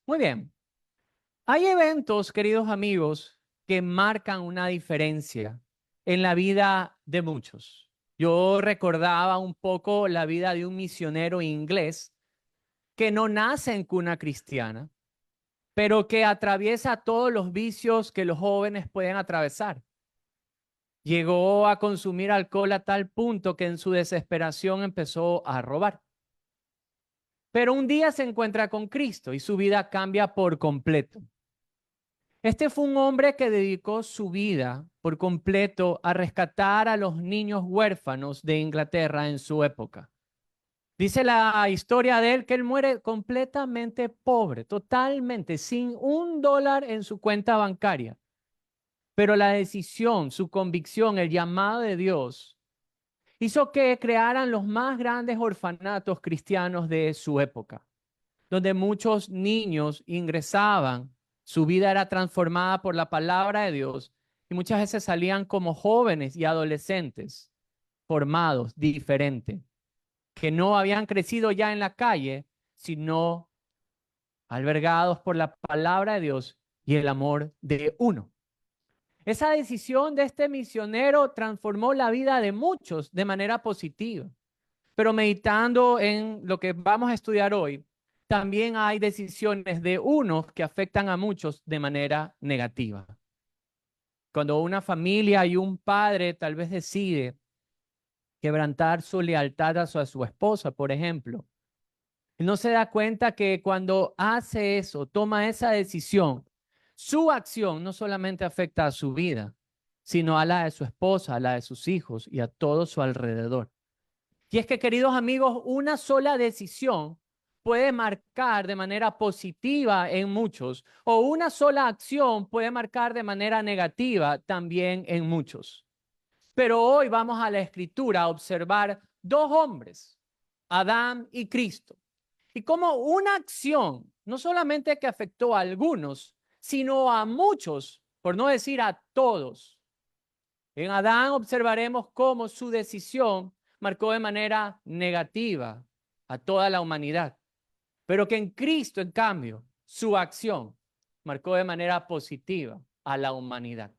Muy bien. Hay eventos, queridos amigos, que marcan una diferencia en la vida de muchos. Yo recordaba un poco la vida de un misionero inglés que no nace en cuna cristiana, pero que atraviesa todos los vicios que los jóvenes pueden atravesar. Llegó a consumir alcohol a tal punto que en su desesperación empezó a robar. Pero un día se encuentra con Cristo y su vida cambia por completo. Este fue un hombre que dedicó su vida por completo a rescatar a los niños huérfanos de Inglaterra en su época. Dice la historia de él que él muere completamente pobre, totalmente, sin $1 en su cuenta bancaria. Pero la decisión, su convicción, el llamado de Dios hizo que crearan los más grandes orfanatos cristianos de su época, donde muchos niños ingresaban, su vida era transformada por la palabra de Dios y muchas veces salían como jóvenes y adolescentes formados diferente, que no habían crecido ya en la calle, sino albergados por la palabra de Dios y el amor de uno. Esa decisión de este misionero transformó la vida de muchos de manera positiva. Pero meditando en lo que vamos a estudiar hoy, también hay decisiones de unos que afectan a muchos de manera negativa. Cuando una familia y un padre tal vez decide quebrantar su lealtad a su esposa, por ejemplo, no se da cuenta que cuando hace eso, toma esa decisión, su acción no solamente afecta a su vida, sino a la de su esposa, a la de sus hijos y a todo su alrededor. Y es que, queridos amigos, una sola decisión puede marcar de manera positiva en muchos, o una sola acción puede marcar de manera negativa también en muchos. Pero hoy vamos a la Escritura a observar dos hombres, Adán y Cristo, y cómo una acción, no solamente que afectó a algunos, sino a muchos, por no decir a todos. En Adán observaremos cómo su decisión marcó de manera negativa a toda la humanidad, pero que en Cristo, en cambio, su acción marcó de manera positiva a la humanidad.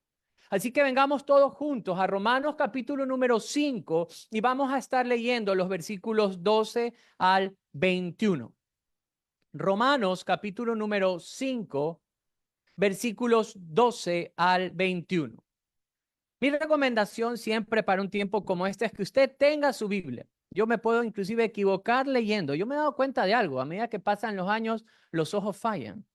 Así que vengamos todos juntos a Romanos capítulo número 5 y vamos a estar leyendo los versículos 12 al 21. Romanos capítulo número 5, versículos 12 al 21. Mi recomendación siempre para un tiempo como este es que usted tenga su Biblia. Yo me puedo inclusive equivocar leyendo. Yo me he dado cuenta de algo. A medida que pasan los años, los ojos fallan.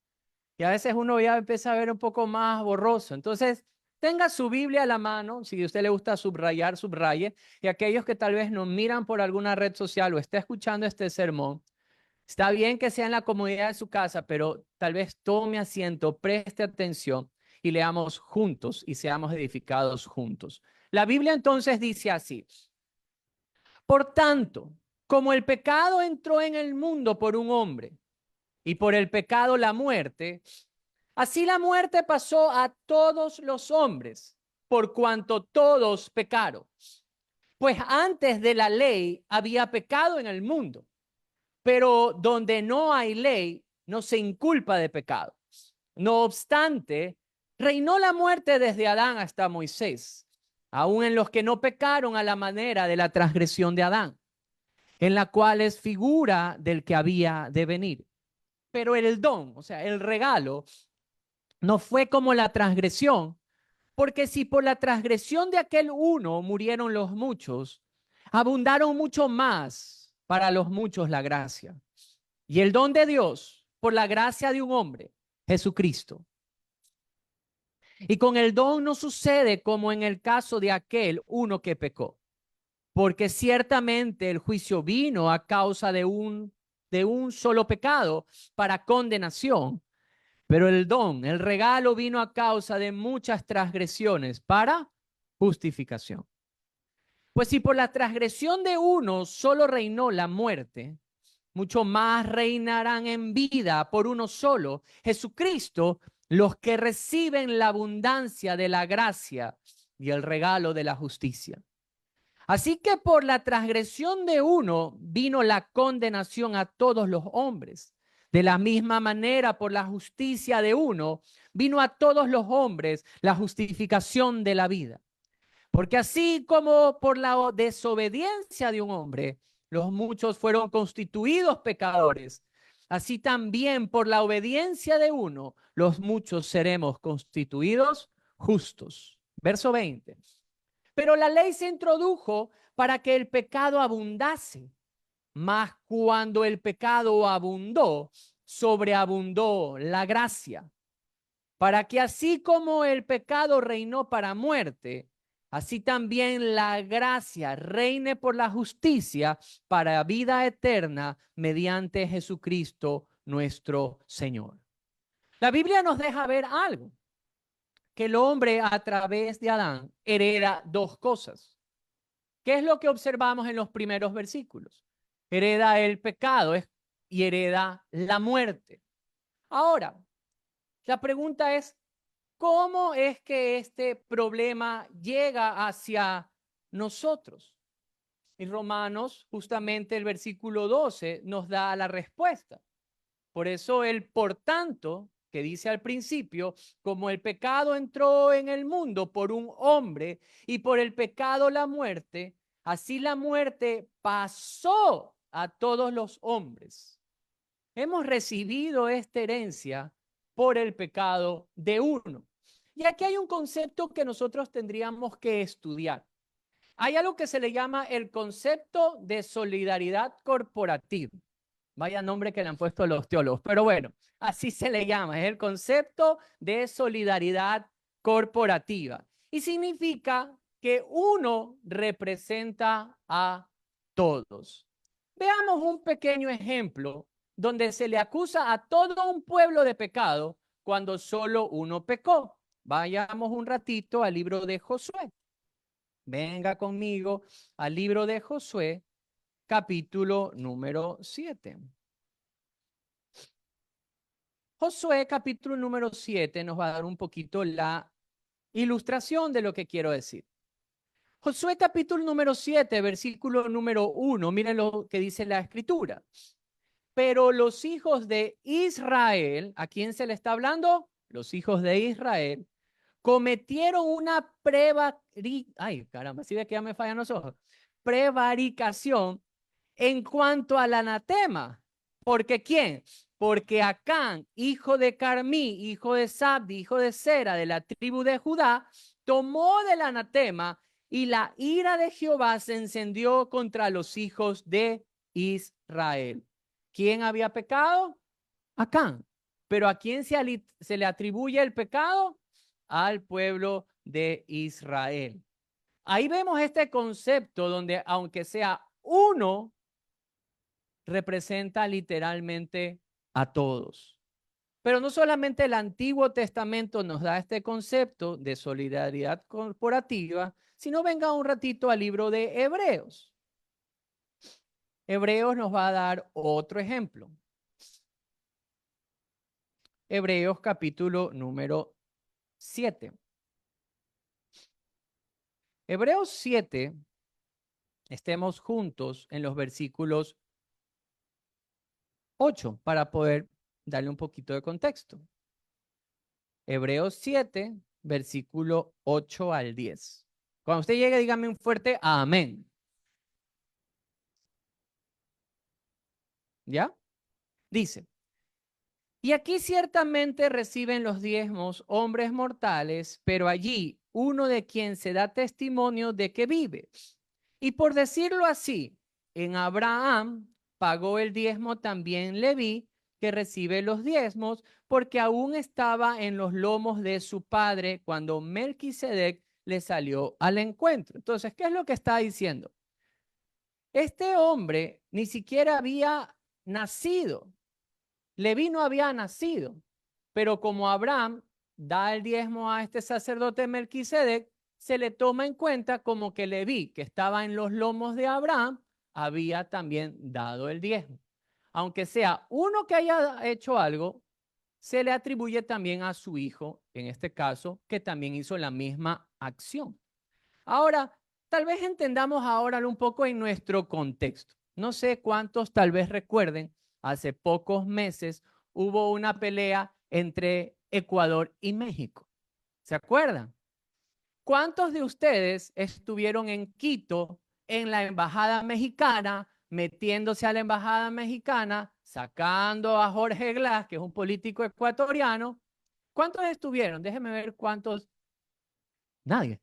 Y a veces uno ya empieza a ver un poco más borroso. Entonces, tenga su Biblia a la mano. Si a usted le gusta subrayar, subraye. Y aquellos que tal vez nos miran por alguna red social o está escuchando este sermón, está bien que sea en la comodidad de su casa, pero tal vez tome asiento, preste atención y leamos juntos y seamos edificados juntos. La Biblia entonces dice así: por tanto, como el pecado entró en el mundo por un hombre y por el pecado la muerte, así la muerte pasó a todos los hombres, por cuanto todos pecaron. Pues antes de la ley había pecado en el mundo, pero donde no hay ley, no se inculpa de pecado. No obstante, reinó la muerte desde Adán hasta Moisés, aun en los que no pecaron a la manera de la transgresión de Adán, en la cual es figura del que había de venir. Pero el don, o sea, el regalo, no fue como la transgresión, porque si por la transgresión de aquel uno murieron los muchos, abundaron mucho más para los muchos la gracia. Y el don de Dios, por la gracia de un hombre, Jesucristo. Y con el don no sucede como en el caso de aquel uno que pecó, porque ciertamente el juicio vino a causa de un solo pecado para condenación, pero el don, el regalo vino a causa de muchas transgresiones para justificación. Pues si por la transgresión de uno solo reinó la muerte, mucho más reinarán en vida por uno solo, Jesucristo, los que reciben la abundancia de la gracia y el regalo de la justicia. Así que por la transgresión de uno vino la condenación a todos los hombres, De la misma manera, por la justicia de uno, vino a todos los hombres la justificación de la vida. Porque así como por la desobediencia de un hombre, los muchos fueron constituidos pecadores, así también por la obediencia de uno, los muchos seremos constituidos justos. Verso 20. Pero la ley se introdujo para que el pecado abundase, mas cuando el pecado abundó, sobreabundó la gracia, para que así como el pecado reinó para muerte, así también la gracia reine por la justicia para vida eterna mediante Jesucristo nuestro Señor. La Biblia nos deja ver algo, que el hombre a través de Adán hereda dos cosas. ¿Qué es lo que observamos en los primeros versículos? Hereda el pecado y hereda la muerte. Ahora, la pregunta es, ¿cómo es que este problema llega hacia nosotros? Y Romanos, justamente el versículo 12, nos da la respuesta. Por eso el por tanto, que dice al principio, como el pecado entró en el mundo por un hombre y por el pecado la muerte, así la muerte pasó a todos los hombres. Hemos recibido esta herencia por el pecado de uno. Y aquí hay un concepto que nosotros tendríamos que estudiar. Hay algo que se le llama el concepto de solidaridad corporativa. Vaya nombre que le han puesto los teólogos, pero bueno, así se le llama, es el concepto de solidaridad corporativa. Y significa que uno representa a todos. Veamos un pequeño ejemplo donde se le acusa a todo un pueblo de pecado cuando solo uno pecó. Vayamos un ratito al libro de Josué. Venga conmigo al libro de Josué, capítulo número 7. Josué, capítulo número 7, nos va a dar un poquito la ilustración de lo que quiero decir. Josué, capítulo número 7, versículo número 1, miren lo que dice la escritura. Pero los hijos de Israel, ¿a quién se le está hablando? Los hijos de Israel cometieron una ay, caramba, si ve que ya me fallan los ojos, prevaricación en cuanto al anatema. ¿Porque quién? Porque Acán, hijo de Carmí, hijo de Sabdi, hijo de Sera, de la tribu de Judá, tomó del anatema y la ira de Jehová se encendió contra los hijos de Israel. ¿Quién había pecado? Acán. ¿Pero a quién se le atribuye el pecado? Al pueblo de Israel. Ahí vemos este concepto donde aunque sea uno, representa literalmente a todos. Pero no solamente el Antiguo Testamento nos da este concepto de solidaridad corporativa, sino venga un ratito al libro de Hebreos. Hebreos nos va a dar otro ejemplo. Hebreos capítulo número 7. Hebreos 7, estemos juntos en los versículos 8 para poder darle un poquito de contexto. Hebreos 7, versículo 8 al 10. Cuando usted llegue, dígame un fuerte amén. ¿Ya? Dice, y aquí ciertamente reciben los diezmos hombres mortales, pero allí uno de quien se da testimonio de que vive. Y por decirlo así, en Abraham pagó el diezmo también Leví, que recibe los diezmos, porque aún estaba en los lomos de su padre cuando Melquisedec le salió al encuentro. Entonces, ¿qué es lo que está diciendo? Este hombre ni siquiera había nacido. Leví no había nacido, pero como Abraham da el diezmo a este sacerdote Melquisedec, se le toma en cuenta como que Leví, que estaba en los lomos de Abraham, había también dado el diezmo. Aunque sea uno que haya hecho algo, se le atribuye también a su hijo, en este caso, que también hizo la misma acción. Ahora, tal vez entendamos ahora un poco en nuestro contexto. No sé cuántos tal vez recuerden hace pocos meses, hubo una pelea entre Ecuador y México. ¿Se acuerdan? ¿Cuántos de ustedes estuvieron en Quito, en la embajada mexicana, metiéndose a la embajada mexicana, sacando a Jorge Glass, que es un político ecuatoriano? ¿Cuántos estuvieron? Déjenme ver cuántos. Nadie.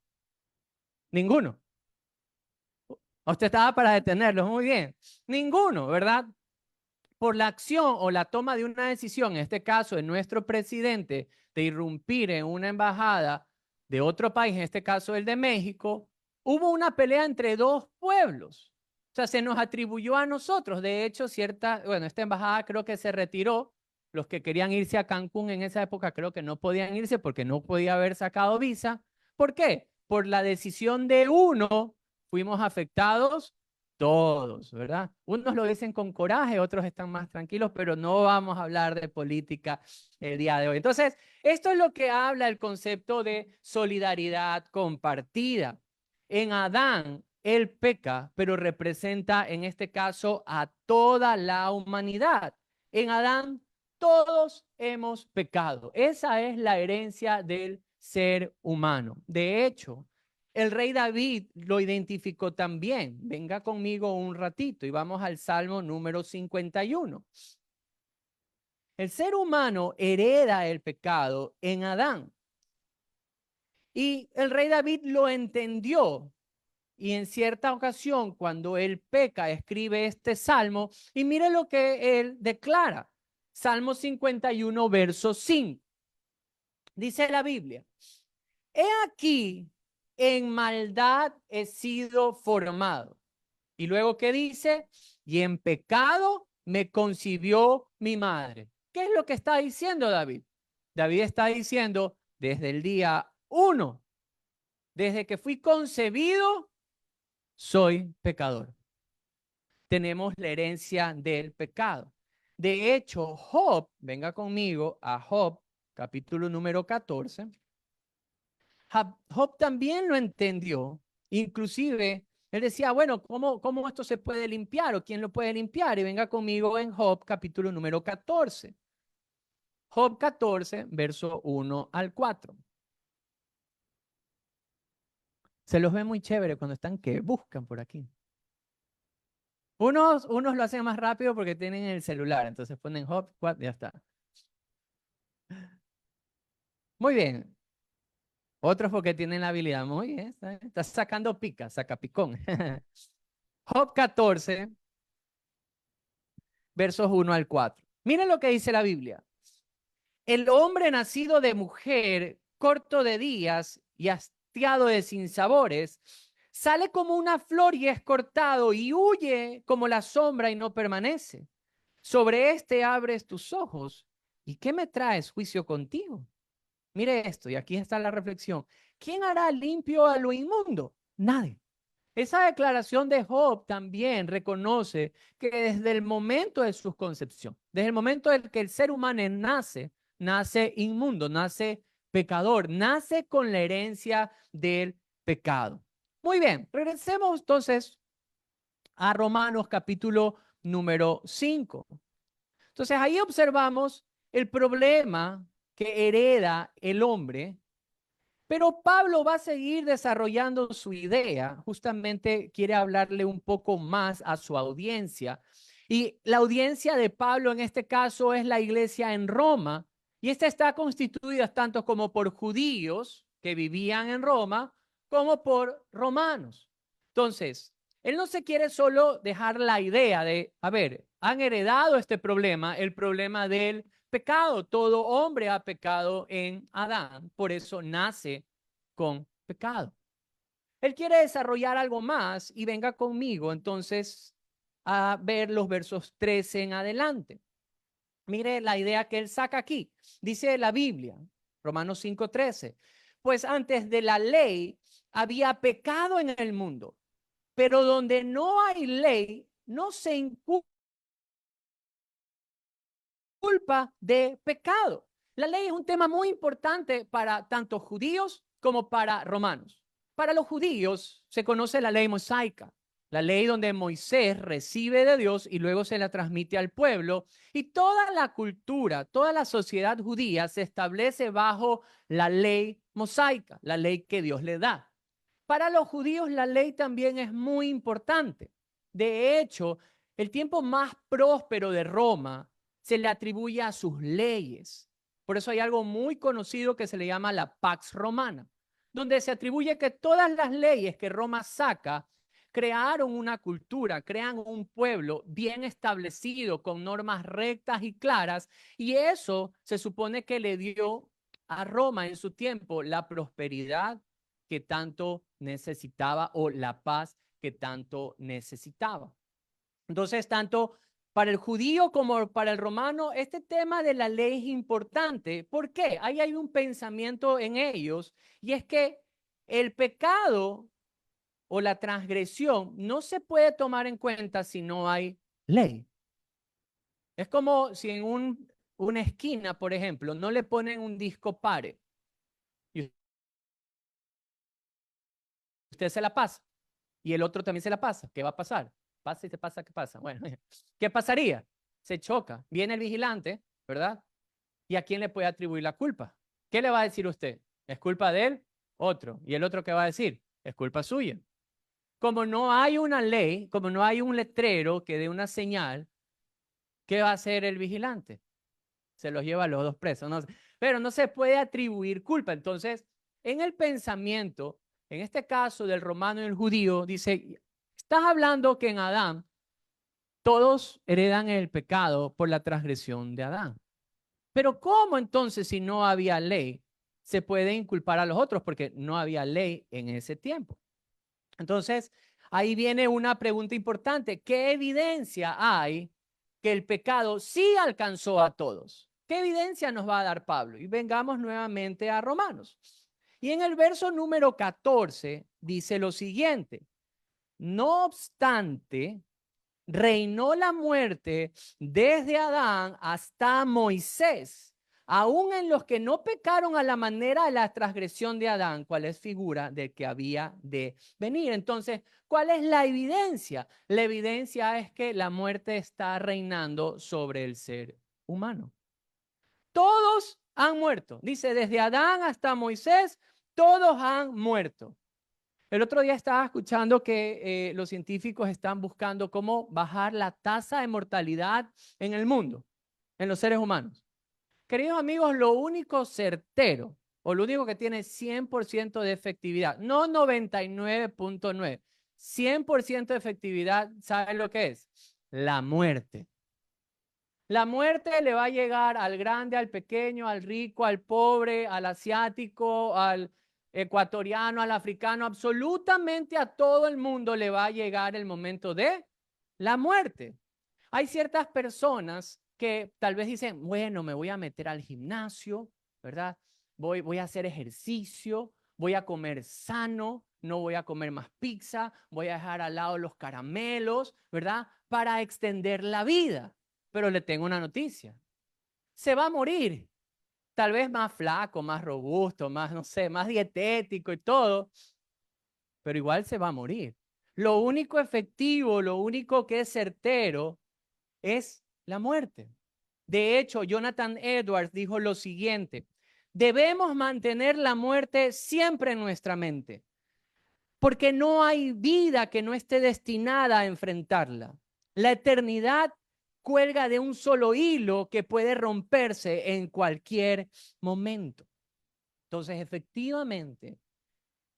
Ninguno. Usted estaba para detenerlos, muy bien. Ninguno, ¿verdad? Por la acción o la toma de una decisión, en este caso de nuestro presidente, de irrumpir en una embajada de otro país, en este caso el de México, hubo una pelea entre dos pueblos. O sea, se nos atribuyó a nosotros. De hecho, esta embajada creo que se retiró. Los que querían irse a Cancún en esa época creo que no podían irse porque no podía haber sacado visa. ¿Por qué? Por la decisión de uno, fuimos afectados todos, ¿verdad? Unos lo dicen con coraje, otros están más tranquilos, pero no vamos a hablar de política el día de hoy. Entonces, esto es lo que habla el concepto de solidaridad compartida. En Adán, él peca, pero representa en este caso a toda la humanidad. En Adán, todos hemos pecado. Esa es la herencia del ser humano. De hecho, el rey David lo identificó también. Venga conmigo un ratito y vamos al Salmo número 51. El ser humano hereda el pecado en Adán. Y el rey David lo entendió. Y en cierta ocasión, cuando él peca, escribe este salmo. Y mire lo que él declara. Salmo 51, verso 5. Dice la Biblia: He aquí, en maldad he sido formado. Y luego, ¿qué dice? Y en pecado me concibió mi madre. ¿Qué es lo que está diciendo David? David está diciendo, desde el día 1, desde que fui concebido, soy pecador. Tenemos la herencia del pecado. De hecho, Job, venga conmigo a Job, capítulo número 14. Job también lo entendió, inclusive él decía, bueno, ¿cómo esto se puede limpiar o quién lo puede limpiar? Y venga conmigo en Job capítulo número 14. Job 14, verso 1 al 4. Se los ve muy chévere cuando están que buscan por aquí. Unos lo hacen más rápido porque tienen el celular, entonces ponen Job 4, ya está. Muy bien. Otros porque tienen la habilidad. Muy bien, está sacando pica, saca picón. Job 14, versos 1 al 4. Miren lo que dice la Biblia. El hombre nacido de mujer, corto de días y hastiado de sinsabores, sale como una flor y es cortado y huye como la sombra y no permanece. Sobre este abres tus ojos. ¿Y qué me traes juicio contigo? Mire esto, y aquí está la reflexión. ¿Quién hará limpio a lo inmundo? Nadie. Esa declaración de Job también reconoce que desde el momento de su concepción, desde el momento en que el ser humano nace inmundo, nace pecador, nace con la herencia del pecado. Muy bien, regresemos entonces a Romanos capítulo número 5. Entonces ahí observamos el problema que hereda el hombre. Pero Pablo va a seguir desarrollando su idea, justamente quiere hablarle un poco más a su audiencia. Y la audiencia de Pablo en este caso es la iglesia en Roma, y esta está constituida tanto como por judíos que vivían en Roma, como por romanos. Entonces, él no se quiere solo dejar la idea de, a ver, han heredado este problema, el problema del pecado. Todo hombre ha pecado en Adán, por eso nace con pecado. Él quiere desarrollar algo más y venga conmigo entonces a ver los versos 13 en adelante. Mire la idea que él saca aquí. Dice la Biblia, Romanos 5:13, pues antes de la ley había pecado en el mundo, pero donde no hay ley, no se inculpa de pecado. La ley es un tema muy importante para tanto judíos como para romanos. Para los judíos se conoce la ley mosaica. La ley donde Moisés recibe de Dios y luego se la transmite al pueblo. Y toda la cultura, toda la sociedad judía se establece bajo la ley mosaica, la ley que Dios le da. Para los judíos la ley también es muy importante. De hecho, el tiempo más próspero de Roma se le atribuye a sus leyes. Por eso hay algo muy conocido que se le llama la Pax Romana, donde se atribuye que todas las leyes que Roma saca crearon una cultura, crean un pueblo bien establecido, con normas rectas y claras, y eso se supone que le dio a Roma en su tiempo la prosperidad que tanto necesitaba o la paz que tanto necesitaba. Entonces, tanto para el judío como para el romano, este tema de la ley es importante. ¿Por qué? Ahí hay un pensamiento en ellos, y es que el pecado o la transgresión no se puede tomar en cuenta si no hay ley. Es como si en una esquina, por ejemplo, no le ponen un disco pare y usted se la pasa y el otro también se la pasa. ¿Qué va a pasar? Pasa y se pasa, ¿qué pasa? Bueno, ¿qué pasaría? Se choca, viene el vigilante, ¿verdad? ¿Y a quién le puede atribuir la culpa? ¿Qué le va a decir usted? ¿Es culpa de él? Otro. ¿Y el otro qué va a decir? Es culpa suya. Como no hay una ley, como no hay un letrero que dé una señal, ¿qué va a hacer el vigilante? Se los lleva a los dos presos. No, pero no se puede atribuir culpa. Entonces, en el pensamiento, en este caso del romano y el judío, dice, estás hablando que en Adán todos heredan el pecado por la transgresión de Adán. Pero ¿cómo entonces si no había ley se puede inculpar a los otros? Porque no había ley en ese tiempo. Entonces, ahí viene una pregunta importante. ¿Qué evidencia hay que el pecado sí alcanzó a todos? ¿Qué evidencia nos va a dar Pablo? Y vengamos nuevamente a Romanos. Y en el verso número 14 dice lo siguiente: no obstante, reinó la muerte desde Adán hasta Moisés, aún en los que no pecaron a la manera de la transgresión de Adán, cual es figura del que había de venir. Entonces, ¿cuál es la evidencia? La evidencia es que la muerte está reinando sobre el ser humano. Todos han muerto. Dice, desde Adán hasta Moisés, todos han muerto. El otro día estaba escuchando que los científicos están buscando cómo bajar la tasa de mortalidad en el mundo, en los seres humanos. Queridos amigos, lo único certero o lo único que tiene 100% de efectividad, no 99.9, 100% de efectividad, ¿saben lo que es? La muerte. La muerte le va a llegar al grande, al pequeño, al rico, al pobre, al asiático, al ecuatoriano, al africano, absolutamente a todo el mundo le va a llegar el momento de la muerte. Hay ciertas personas que tal vez dicen, bueno, me voy a meter al gimnasio, ¿verdad? Voy a hacer ejercicio, voy a comer sano, no voy a comer más pizza, voy a dejar al lado los caramelos, ¿verdad? Para extender la vida. Pero le tengo una noticia. Se va a morir. Tal vez más flaco, más robusto, más, no sé, más dietético y todo, pero igual se va a morir. Lo único efectivo, lo único que es certero es la muerte. De hecho, Jonathan Edwards dijo lo siguiente: debemos mantener la muerte siempre en nuestra mente, porque no hay vida que no esté destinada a enfrentarla. La eternidad cuelga de un solo hilo que puede romperse en cualquier momento. Entonces, efectivamente,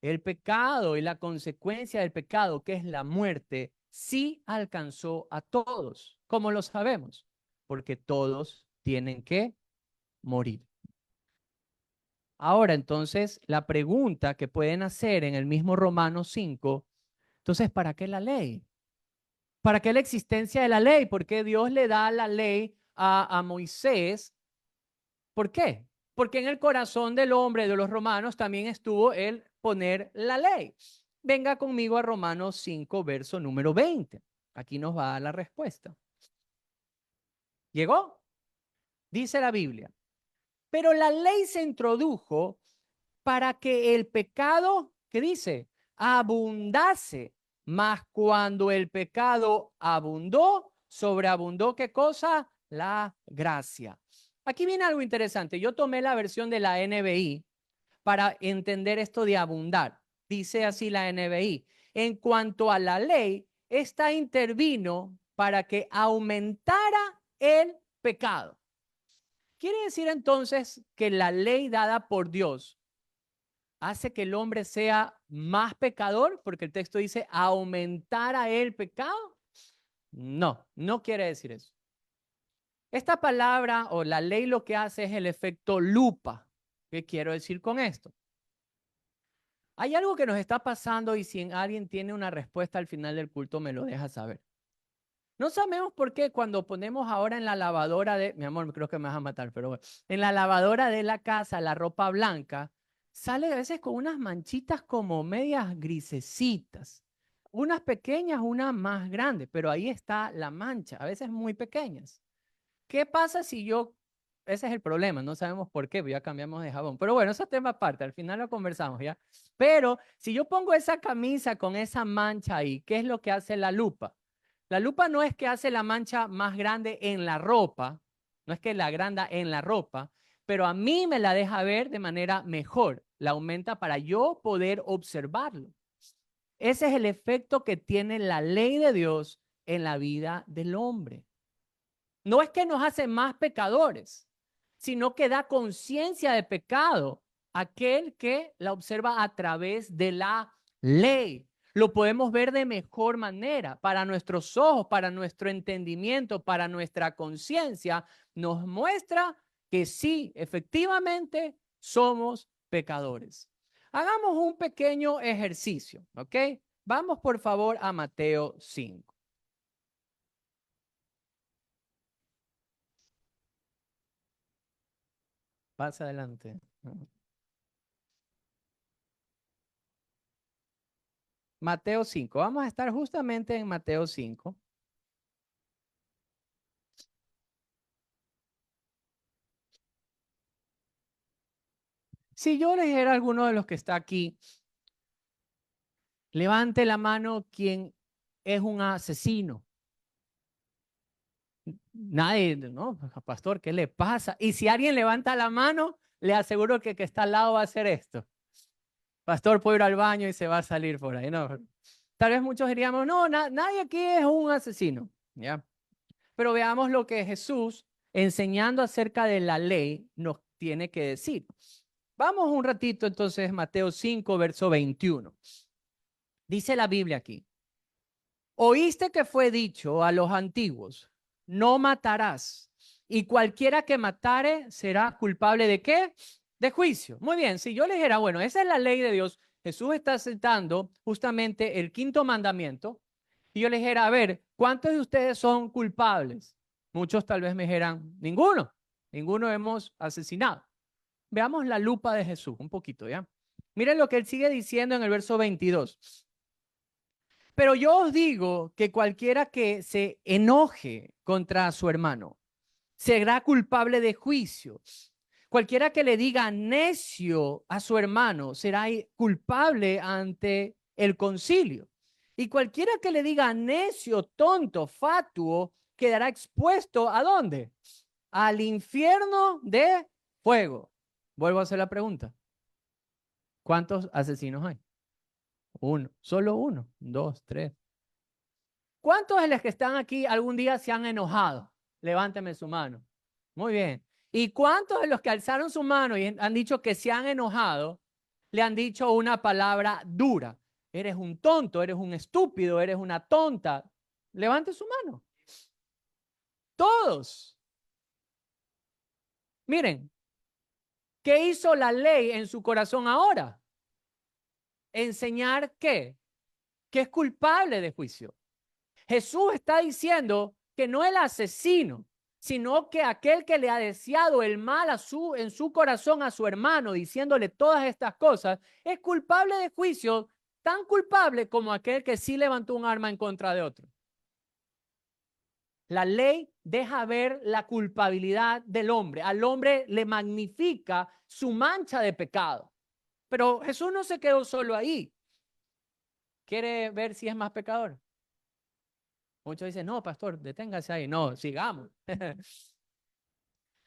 el pecado y la consecuencia del pecado, que es la muerte, sí alcanzó a todos. ¿Cómo lo sabemos? Porque todos tienen que morir. Ahora, entonces, la pregunta que pueden hacer en el mismo Romanos 5, entonces, ¿para qué la ley? ¿Para qué la existencia de la ley? ¿Por qué Dios le da la ley a Moisés? ¿Por qué? Porque en el corazón del hombre, de los romanos, también estuvo el poner la ley. Venga conmigo a Romanos 5, verso número 20. Aquí nos va a dar la respuesta. ¿Llegó? Dice la Biblia. Pero la ley se introdujo para que el pecado, ¿qué dice? Abundase Mas cuando el pecado abundó, sobreabundó, ¿qué cosa? La gracia. Aquí viene algo interesante. Yo tomé la versión de la NBI para entender esto de abundar. Dice así la NBI. En cuanto a la ley, esta intervino para que aumentara el pecado. Quiere decir entonces que la ley dada por Dios hace que el hombre sea más pecador, porque el texto dice aumentara el pecado. No, no quiere decir eso. Esta palabra o la ley lo que hace es el efecto lupa. ¿Qué quiero decir con esto? Hay algo que nos está pasando y si alguien tiene una respuesta al final del culto me lo deja saber. No sabemos por qué cuando ponemos ahora en la lavadora de, mi amor, creo que me vas a matar, pero bueno, en la lavadora de la casa la ropa blanca sale a veces con unas manchitas como medias grisecitas, unas pequeñas, unas más grandes, pero ahí está la mancha, a veces muy pequeñas. ¿Qué pasa si yo, ese es el problema, no sabemos por qué, ya cambiamos de jabón, pero bueno, eso es tema aparte, al final lo conversamos ya. Pero si yo pongo esa camisa con esa mancha ahí, ¿qué es lo que hace la lupa? La lupa no es que hace la mancha más grande en la ropa, no es que la agranda en la ropa, pero a mí me la deja ver de manera mejor, la aumenta para yo poder observarlo. Ese es el efecto que tiene la ley de Dios en la vida del hombre. No es que nos hace más pecadores, sino que da conciencia de pecado aquel que la observa a través de la ley. Lo podemos ver de mejor manera para nuestros ojos, para nuestro entendimiento, para nuestra conciencia. Nos muestra que sí, efectivamente, somos pecadores. Hagamos un pequeño ejercicio, ¿ok? Vamos por favor a Mateo 5. Pasa adelante. Mateo 5. Vamos a estar justamente en Mateo 5. Si yo le dijera a alguno de los que está aquí, levante la mano quien es un asesino. Nadie, no, pastor, ¿qué le pasa? Y si alguien levanta la mano, le aseguro que el que está al lado va a hacer esto. Pastor, puede ir al baño y se va a salir por ahí. No, tal vez muchos diríamos, no, nadie aquí es un asesino. ¿Ya? Pero veamos lo que Jesús, enseñando acerca de la ley, nos tiene que decir. Vamos un ratito entonces, Mateo 5, verso 21. Dice la Biblia aquí. Oíste que fue dicho a los antiguos, no matarás, y cualquiera que matare será culpable ¿de qué? De juicio. Muy bien, si yo le dijera, bueno, esa es la ley de Dios, Jesús está citando justamente el quinto mandamiento, y yo le dijera, a ver, ¿cuántos de ustedes son culpables? Muchos tal vez me dijeran, ninguno hemos asesinado. Veamos la lupa de Jesús un poquito, ¿ya? Miren lo que él sigue diciendo en el verso 22. Pero yo os digo que cualquiera que se enoje contra su hermano será culpable de juicio. Cualquiera que le diga necio a su hermano será culpable ante el concilio. Y cualquiera que le diga necio, tonto, fatuo, quedará expuesto ¿a dónde? Al infierno de fuego. Vuelvo a hacer la pregunta. ¿Cuántos asesinos hay? Uno, solo uno, dos, tres. ¿Cuántos de los que están aquí algún día se han enojado? Levánteme su mano. Muy bien. ¿Y cuántos de los que alzaron su mano y han dicho que se han enojado, le han dicho una palabra dura? Eres un tonto, eres un estúpido, eres una tonta. Levante su mano. Todos. Miren, ¿qué hizo la ley en su corazón ahora? Enseñar qué, que es culpable de juicio. Jesús está diciendo que no el asesino, sino que aquel que le ha deseado el mal en su corazón a su hermano, diciéndole todas estas cosas, es culpable de juicio, tan culpable como aquel que sí levantó un arma en contra de otro. La ley deja ver la culpabilidad del hombre. Al hombre le magnifica su mancha de pecado. Pero Jesús no se quedó solo ahí. ¿Quiere ver si es más pecador? Muchos dicen, no, pastor, deténgase ahí. No, sigamos.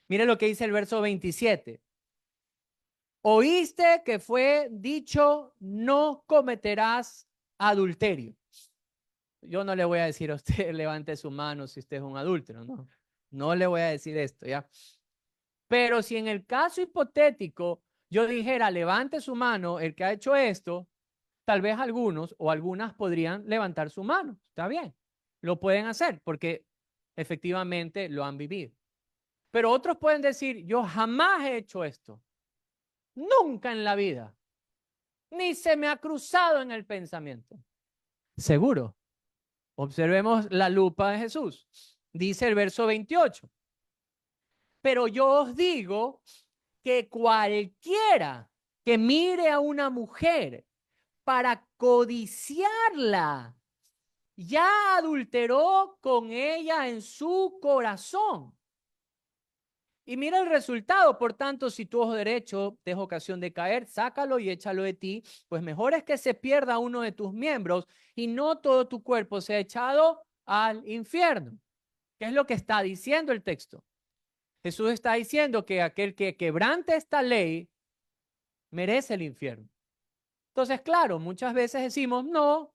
Mire lo que dice el verso 27. Oíste que fue dicho, no cometerás adulterio. Yo no le voy a decir a usted, levante su mano si usted es un adúltero, no. No le voy a decir esto, ¿ya? Pero si en el caso hipotético yo dijera, levante su mano el que ha hecho esto, tal vez algunos o algunas podrían levantar su mano. Está bien, lo pueden hacer porque efectivamente lo han vivido. Pero otros pueden decir, yo jamás he hecho esto. Nunca en la vida. Ni se me ha cruzado en el pensamiento. Seguro. Observemos la lupa de Jesús. Dice el verso 28. Pero yo os digo que cualquiera que mire a una mujer para codiciarla, ya adulteró con ella en su corazón. Y mira el resultado. Por tanto, si tu ojo derecho te es ocasión de caer, sácalo y échalo de ti, pues mejor es que se pierda uno de tus miembros y no todo tu cuerpo sea echado al infierno. ¿Qué es lo que está diciendo el texto? Jesús está diciendo que aquel que quebrante esta ley merece el infierno. Entonces, claro, muchas veces decimos, no,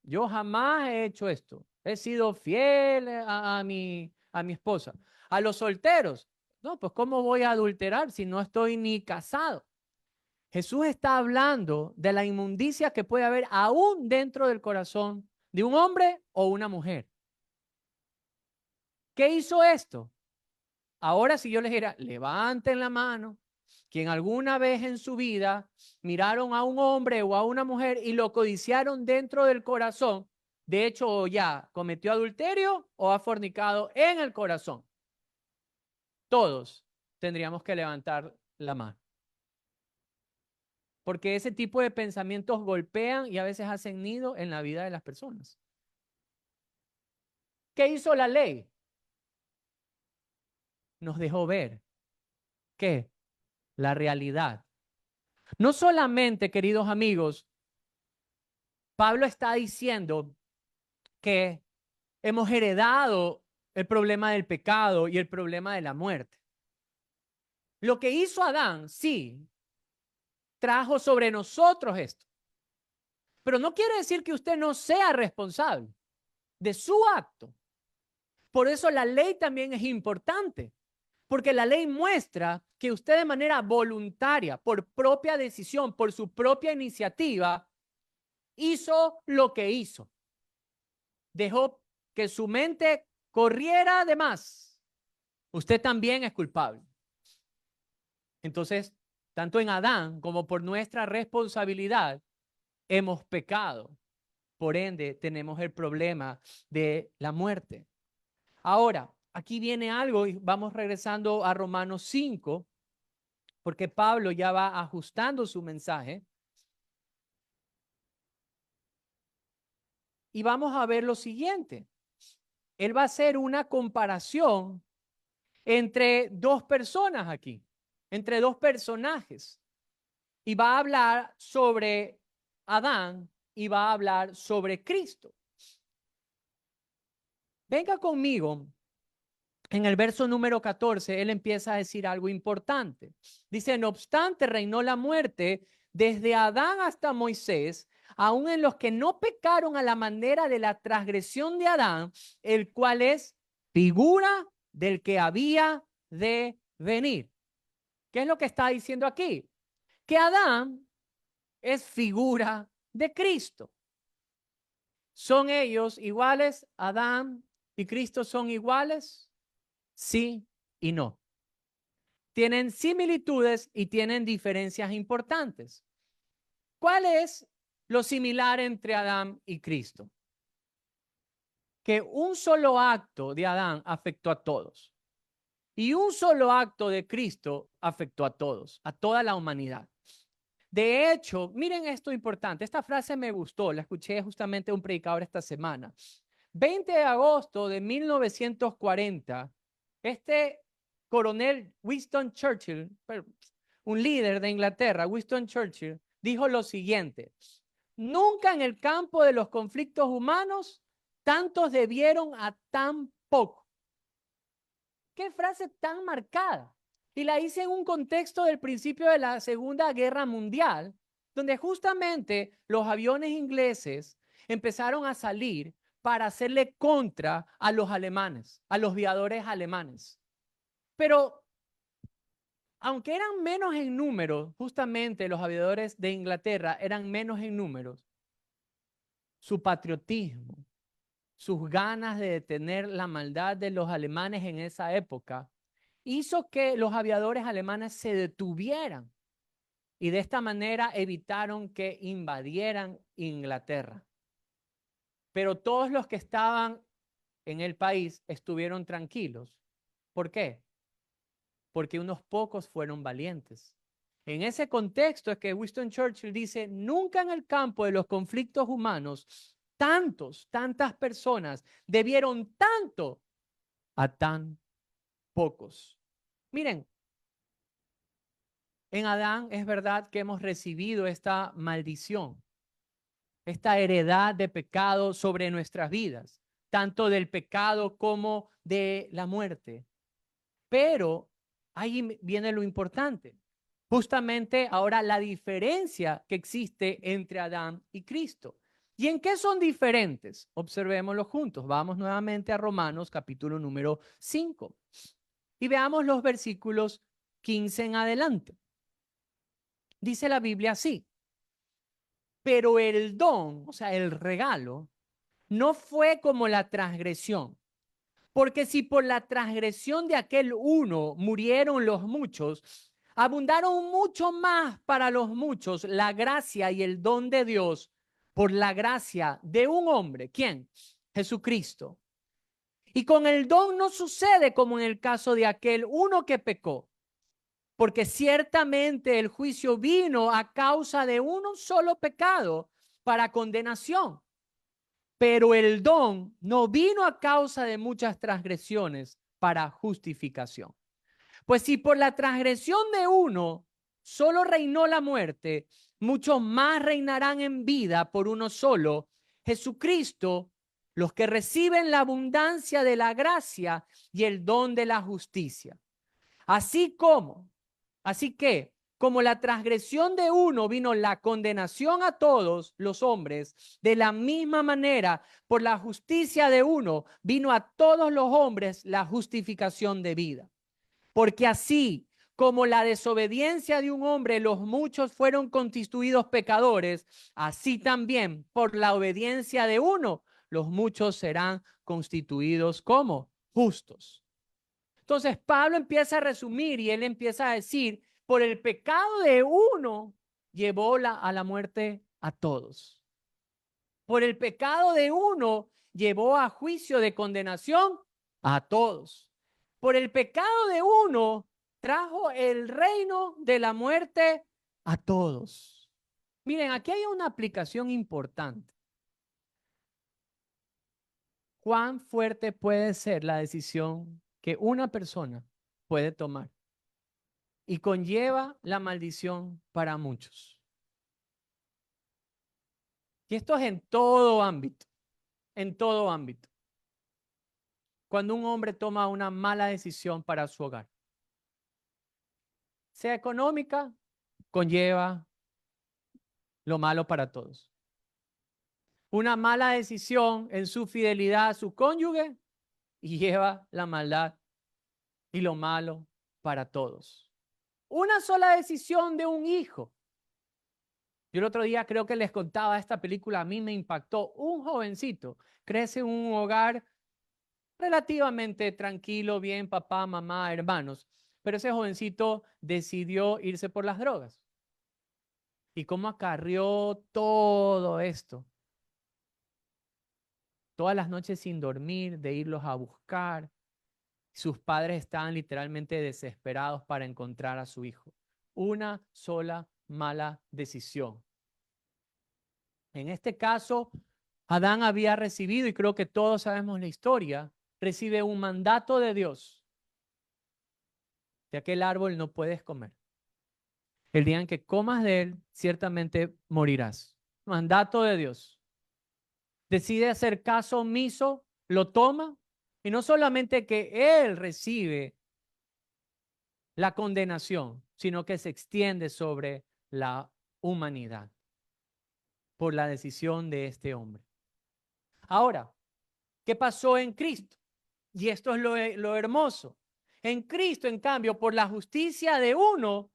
yo jamás he hecho esto. He sido fiel a mi esposa. A los solteros, no, pues ¿cómo voy a adulterar si no estoy ni casado? Jesús está hablando de la inmundicia que puede haber aún dentro del corazón de un hombre o una mujer. ¿Qué hizo esto? Ahora si yo les dijera, levanten la mano, quien alguna vez en su vida miraron a un hombre o a una mujer y lo codiciaron dentro del corazón, de hecho o ya cometió adulterio o ha fornicado en el corazón. Todos tendríamos que levantar la mano. Porque ese tipo de pensamientos golpean y a veces hacen nido en la vida de las personas. ¿Qué hizo la ley? Nos dejó ver. ¿Qué? La realidad. No solamente, queridos amigos, Pablo está diciendo que hemos heredado el problema del pecado y el problema de la muerte. Lo que hizo Adán, sí, trajo sobre nosotros esto. Pero no quiere decir que usted no sea responsable de su acto. Por eso la ley también es importante, porque la ley muestra que usted de manera voluntaria, por propia decisión, por su propia iniciativa, hizo lo que hizo. Dejó que su mente corriera de más. Usted también es culpable. Entonces, tanto en Adán como por nuestra responsabilidad, hemos pecado. Por ende, tenemos el problema de la muerte. Ahora, aquí viene algo y vamos regresando a Romanos 5, porque Pablo ya va ajustando su mensaje. Y vamos a ver lo siguiente. Él va a hacer una comparación entre dos personas aquí, entre dos personajes. Y va a hablar sobre Adán y va a hablar sobre Cristo. Venga conmigo. En el verso número 14, él empieza a decir algo importante. Dice, no obstante, reinó la muerte desde Adán hasta Moisés, aun en los que no pecaron a la manera de la transgresión de Adán, el cual es figura del que había de venir. ¿Qué es lo que está diciendo aquí? Que Adán es figura de Cristo. ¿Son ellos iguales? ¿Adán y Cristo son iguales? Sí y no. Tienen similitudes y tienen diferencias importantes. ¿Cuál es lo similar entre Adán y Cristo? Que un solo acto de Adán afectó a todos y un solo acto de Cristo afectó a todos, a toda la humanidad. De hecho, miren esto importante, esta frase me gustó, la escuché justamente de un predicador esta semana. 20 de agosto de 1940, este coronel Winston Churchill, un líder de Inglaterra, Winston Churchill, dijo lo siguiente: Nunca en el campo de los conflictos humanos tantos debieron a tan poco. Qué frase tan marcada. Y la hice en un contexto del principio de la Segunda Guerra Mundial, donde justamente los aviones ingleses empezaron a salir para hacerle contra a los alemanes, a los aviadores alemanes. Pero aunque eran menos en número, justamente los aviadores de Inglaterra eran menos en números, su patriotismo, sus ganas de detener la maldad de los alemanes en esa época, hizo que los aviadores alemanes se detuvieran y de esta manera evitaron que invadieran Inglaterra. Pero todos los que estaban en el país estuvieron tranquilos. ¿Por qué? Porque unos pocos fueron valientes. En ese contexto es que Winston Churchill dice, nunca en el campo de los conflictos humanos, tantas personas debieron tanto a tan pocos. Miren, en Adán es verdad que hemos recibido esta maldición, esta heredad de pecado sobre nuestras vidas, tanto del pecado como de la muerte. Pero ahí viene lo importante. Justamente ahora la diferencia que existe entre Adán y Cristo. ¿Y en qué son diferentes? Observémoslo juntos. Vamos nuevamente a Romanos capítulo número 5 y veamos los versículos 15 en adelante. Dice la Biblia así, pero el don, o sea, el regalo, no fue como la transgresión. Porque si por la transgresión de aquel uno murieron los muchos, abundaron mucho más para los muchos la gracia y el don de Dios por la gracia de un hombre. ¿Quién? Jesucristo. Y con el don no sucede como en el caso de aquel uno que pecó, porque ciertamente el juicio vino a causa de un solo pecado para condenación. Pero el don no vino a causa de muchas transgresiones para justificación. Pues si por la transgresión de uno solo reinó la muerte, muchos más reinarán en vida por uno solo, Jesucristo, los que reciben la abundancia de la gracia y el don de la justicia. Así que, como la transgresión de uno vino la condenación a todos los hombres, de la misma manera, por la justicia de uno, vino a todos los hombres la justificación de vida. Porque así como la desobediencia de un hombre, los muchos fueron constituidos pecadores, así también por la obediencia de uno, los muchos serán constituidos como justos. Entonces Pablo empieza a resumir y él empieza a decir, por el pecado de uno llevó a la muerte a todos. Por el pecado de uno llevó a juicio de condenación a todos. Por el pecado de uno trajo el reino de la muerte a todos. Miren, aquí hay una aplicación importante. ¿Cuán fuerte puede ser la decisión que una persona puede tomar y conlleva la maldición para muchos? Y esto es en todo ámbito, en todo ámbito. Cuando un hombre toma una mala decisión para su hogar, sea económica, conlleva lo malo para todos. Una mala decisión en su fidelidad a su cónyuge y lleva la maldad y lo malo para todos. Una sola decisión de un hijo. Yo el otro día creo que les contaba esta película, a mí me impactó. Un jovencito crece en un hogar relativamente tranquilo, bien, papá, mamá, hermanos, pero ese jovencito decidió irse por las drogas. ¿Y cómo acarrió todo esto? Todas las noches sin dormir, de irlos a buscar. Sus padres estaban literalmente desesperados para encontrar a su hijo. Una sola mala decisión. En este caso, Adán había recibido, y creo que todos sabemos la historia, recibe un mandato de Dios. De aquel árbol no puedes comer. El día en que comas de él, ciertamente morirás. mandato de Dios, decide hacer caso omiso, lo toma, y no solamente que él recibe la condenación, sino que se extiende sobre la humanidad por la decisión de este hombre. Ahora, ¿qué pasó en Cristo? Y esto es lo hermoso. En Cristo, en cambio, por la justicia de uno,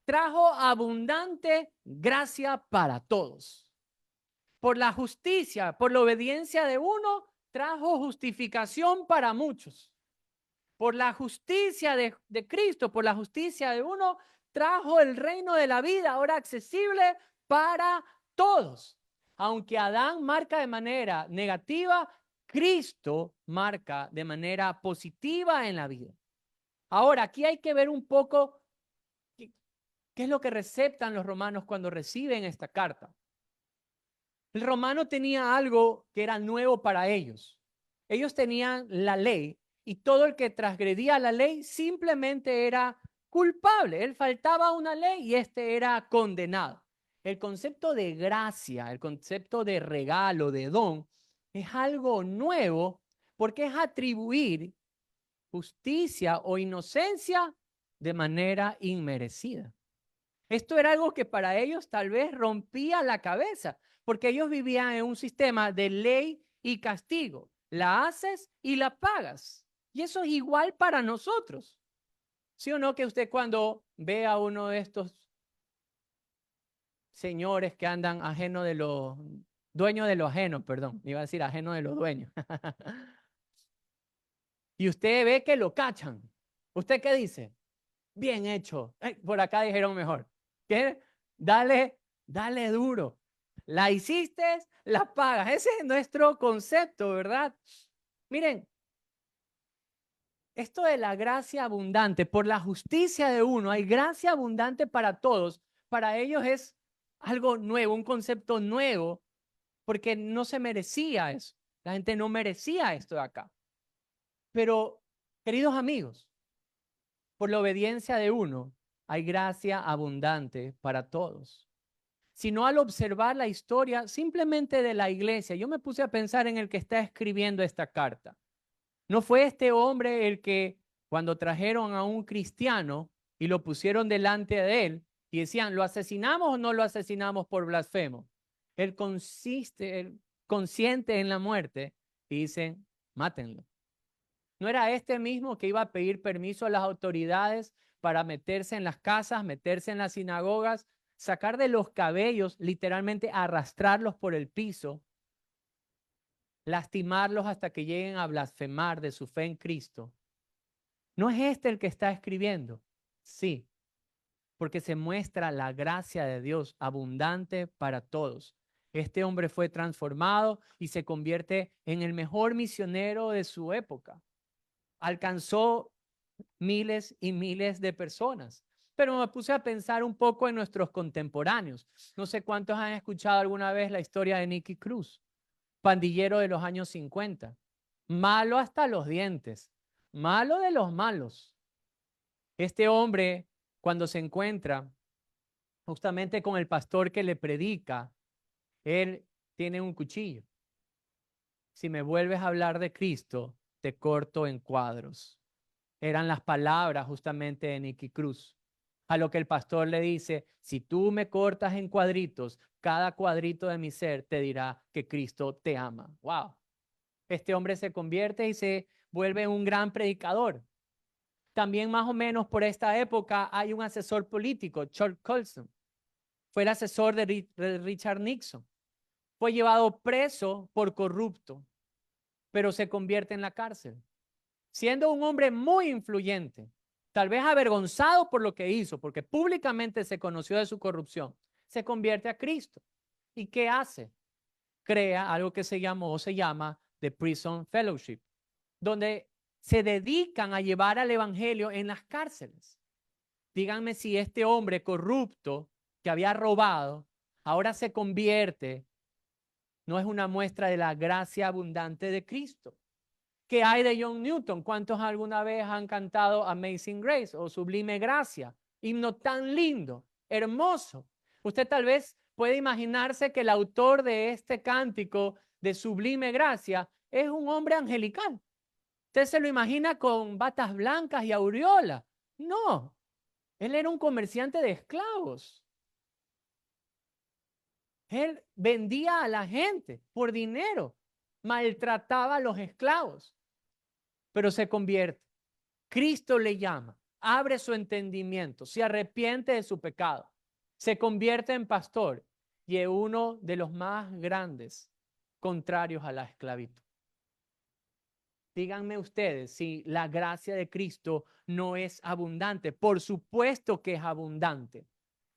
trajo abundante gracia para todos. Por la justicia, por la obediencia de uno, trajo justificación para muchos. Por la justicia de Cristo, por la justicia de uno, trajo el reino de la vida ahora accesible para todos. Aunque Adán marca de manera negativa, Cristo marca de manera positiva en la vida. Ahora, aquí hay que ver un poco qué es lo que receptan los romanos cuando reciben esta carta. El romano tenía algo que era nuevo para ellos. Ellos tenían la ley y todo el que transgredía la ley simplemente era culpable. Él faltaba una ley y este era condenado. El concepto de gracia, el concepto de regalo, de don, es algo nuevo porque es atribuir justicia o inocencia de manera inmerecida. Esto era algo que para ellos tal vez rompía la cabeza, porque ellos vivían en un sistema de ley y castigo. La haces y la pagas. Y eso es igual para nosotros. ¿Sí o no que usted cuando ve a uno de estos señores que andan ajeno de los dueños de lo ajeno, perdón, iba a decir ajeno de los dueños, y usted ve que lo cachan, ¿usted qué dice? Bien hecho. Por acá dijeron mejor. ¿Qué? Dale duro. La hiciste, la pagas. Ese es nuestro concepto, ¿verdad? Miren, esto de la gracia abundante, por la justicia de uno, hay gracia abundante para todos. Para ellos es algo nuevo, un concepto nuevo, porque no se merecía eso. La gente no merecía esto de acá. Pero, queridos amigos, por la obediencia de uno, hay gracia abundante para todos. Sino al observar la historia simplemente de la iglesia, yo me puse a pensar en el que está escribiendo esta carta. ¿No fue este hombre el que cuando trajeron a un cristiano y lo pusieron delante de él y decían, ¿lo asesinamos o no lo asesinamos por blasfemo? Él consciente en la muerte y dicen, mátenlo. ¿No era este mismo que iba a pedir permiso a las autoridades para meterse en las casas, meterse en las sinagogas, sacar de los cabellos, literalmente arrastrarlos por el piso, lastimarlos hasta que lleguen a blasfemar de su fe en Cristo? ¿No es este el que está escribiendo? Sí, porque se muestra la gracia de Dios abundante para todos. Este hombre fue transformado y se convierte en el mejor misionero de su época. Alcanzó miles y miles de personas. Pero me puse a pensar un poco en nuestros contemporáneos. No sé cuántos han escuchado alguna vez la historia de Nicky Cruz, pandillero de los años 50. Malo hasta los dientes, malo de los malos. Este hombre, cuando se encuentra justamente con el pastor que le predica, él tiene un cuchillo. Si me vuelves a hablar de Cristo, te corto en cuadros. Eran las palabras justamente de Nicky Cruz. A lo que el pastor le dice, si tú me cortas en cuadritos, cada cuadrito de mi ser te dirá que Cristo te ama. ¡Wow! Este hombre se convierte y se vuelve un gran predicador. También más o menos por esta época hay un asesor político, Chuck Colson. Fue el asesor de Richard Nixon. Fue llevado preso por corrupto, pero se convierte en la cárcel. Siendo un hombre muy influyente, tal vez avergonzado por lo que hizo, porque públicamente se conoció de su corrupción, se convierte a Cristo. ¿Y qué hace? Crea algo que se llama The Prison Fellowship, donde se dedican a llevar al evangelio en las cárceles. Díganme si este hombre corrupto que había robado, ahora se convierte, no es una muestra de la gracia abundante de Cristo. ¿Qué hay de John Newton? ¿Cuántos alguna vez han cantado Amazing Grace o Sublime Gracia? Himno tan lindo, hermoso. Usted tal vez puede imaginarse que el autor de este cántico de sublime gracia es un hombre angelical. Usted se lo imagina con batas blancas y aureola. No, él era un comerciante de esclavos. Él vendía a la gente por dinero, maltrataba a los esclavos, pero se convierte. Cristo le llama, abre su entendimiento, se arrepiente de su pecado, se convierte en pastor y es uno de los más grandes contrarios a la esclavitud. Díganme ustedes si la gracia de Cristo no es abundante. Por supuesto que es abundante.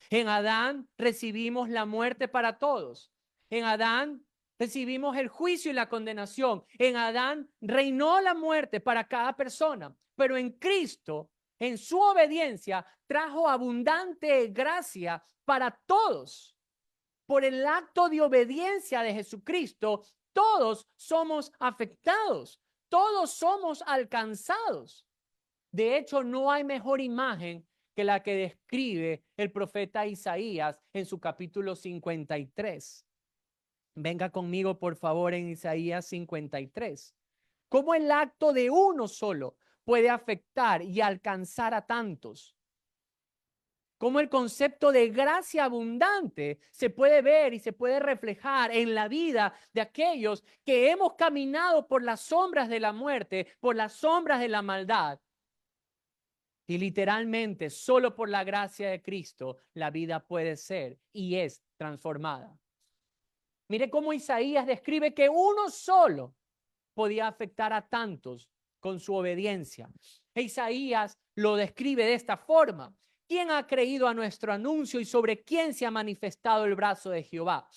En Adán recibimos la muerte para todos. En Adán recibimos el juicio y la condenación. En Adán reinó la muerte para cada persona. Pero en Cristo, en su obediencia, trajo abundante gracia para todos. Por el acto de obediencia de Jesucristo, todos somos afectados. Todos somos alcanzados. De hecho, no hay mejor imagen que la que describe el profeta Isaías en su capítulo 53. Venga conmigo, por favor, en Isaías 53. ¿Cómo el acto de uno solo puede afectar y alcanzar a tantos? Cómo el concepto de gracia abundante se puede ver y se puede reflejar en la vida de aquellos que hemos caminado por las sombras de la muerte, por las sombras de la maldad. Y literalmente, solo por la gracia de Cristo, la vida puede ser y es transformada. Mire cómo Isaías describe que uno solo podía afectar a tantos con su obediencia. Isaías lo describe de esta forma. ¿Quién ha creído a nuestro anuncio y sobre quién se ha manifestado el brazo de Jehová?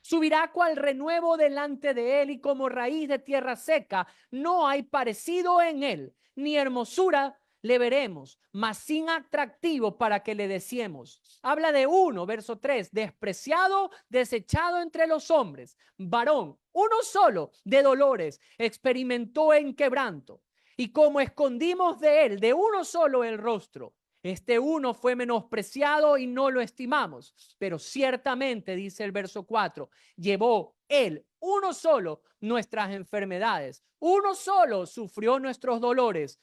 Subirá cual renuevo delante de él y como raíz de tierra seca. No hay parecido en él, ni hermosura le veremos, mas sin atractivo para que le deseemos. Habla de uno, verso 3, despreciado, desechado entre los hombres, varón, uno solo de dolores, experimentó en quebranto. Y como escondimos de él, de uno solo el rostro, este uno fue menospreciado y no lo estimamos. Pero ciertamente, dice el verso 4, llevó él, uno solo, nuestras enfermedades, uno solo sufrió nuestros dolores.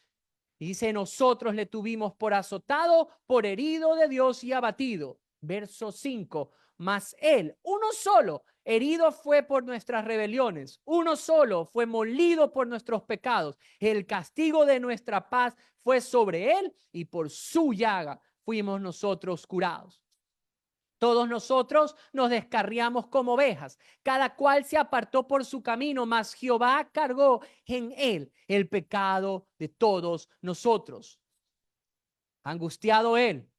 Dice, nosotros le tuvimos por azotado, por herido de Dios y abatido. Verso 5, mas él, uno solo, herido fue por nuestras rebeliones, uno solo fue molido por nuestros pecados. El castigo de nuestra paz fue sobre él y por su llaga fuimos nosotros curados. Todos nosotros nos descarriamos como ovejas, cada cual se apartó por su camino, mas Jehová cargó en él el pecado de todos nosotros. Angustiado él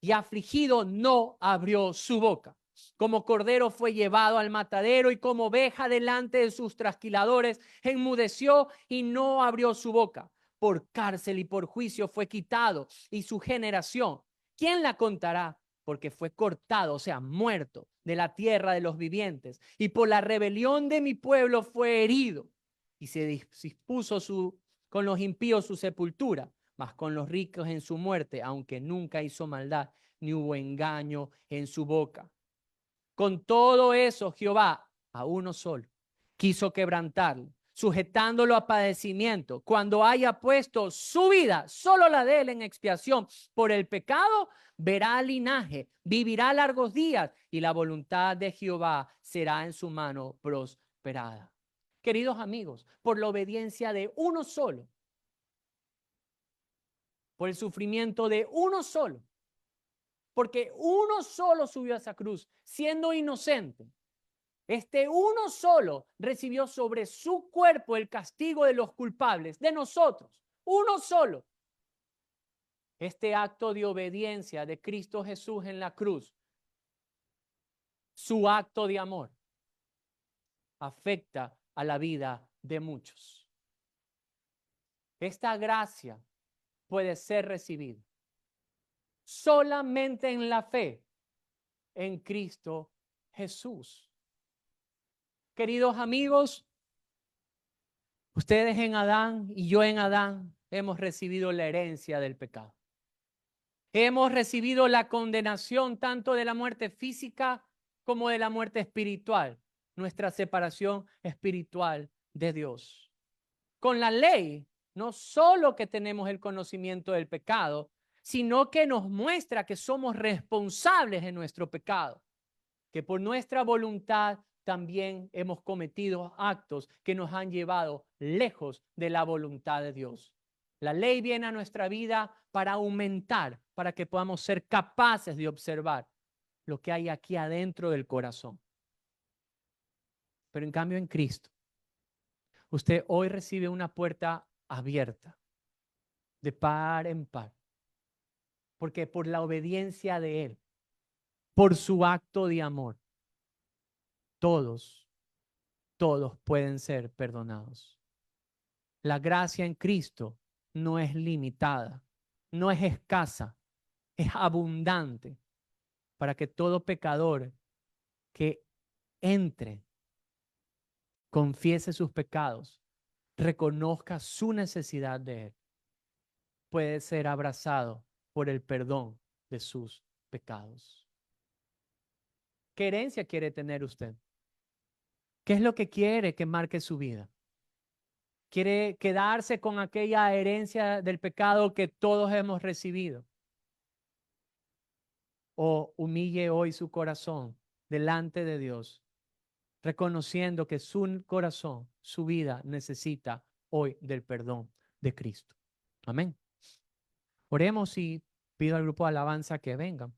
y afligido no abrió su boca. Como cordero fue llevado al matadero y como oveja delante de sus trasquiladores enmudeció y no abrió su boca. Por cárcel y por juicio fue quitado y su generación, ¿quién la contará? Porque fue cortado, o sea, muerto de la tierra de los vivientes. Y por la rebelión de mi pueblo fue herido. Y se dispuso con los impíos su sepultura, mas con los ricos en su muerte, aunque nunca hizo maldad, ni hubo engaño en su boca. Con todo eso, Jehová, a uno solo, quiso quebrantarlo, sujetándolo a padecimiento. Cuando haya puesto su vida, solo la de él, en expiación por el pecado, verá linaje, vivirá largos días y la voluntad de Jehová será en su mano prosperada. Queridos amigos, por la obediencia de uno solo, por el sufrimiento de uno solo, porque uno solo subió a esa cruz, siendo inocente. Este uno solo recibió sobre su cuerpo el castigo de los culpables, de nosotros, uno solo. Este acto de obediencia de Cristo Jesús en la cruz, su acto de amor, afecta a la vida de muchos. Esta gracia puede ser recibida solamente en la fe en Cristo Jesús. Queridos amigos, ustedes en Adán y yo en Adán hemos recibido la herencia del pecado. Hemos recibido la condenación tanto de la muerte física como de la muerte espiritual, nuestra separación espiritual de Dios. Con la ley, no solo que tenemos el conocimiento del pecado, sino que nos muestra que somos responsables de nuestro pecado, que por nuestra voluntad también hemos cometido actos que nos han llevado lejos de la voluntad de Dios. La ley viene a nuestra vida para aumentar, para que podamos ser capaces de observar lo que hay aquí adentro del corazón. Pero en cambio en Cristo, usted hoy recibe una puerta abierta, de par en par, porque por la obediencia de Él, por su acto de amor, todos pueden ser perdonados. La gracia en Cristo no es limitada, no es escasa, es abundante para que todo pecador que entre, confiese sus pecados, reconozca su necesidad de Él, puede ser abrazado por el perdón de sus pecados. ¿Qué herencia quiere tener usted? ¿Qué es lo que quiere que marque su vida? ¿Quiere quedarse con aquella herencia del pecado que todos hemos recibido? ¿O humille hoy su corazón delante de Dios, reconociendo que su corazón, su vida necesita hoy del perdón de Cristo? Amén. Oremos y pido al grupo de alabanza que vengan.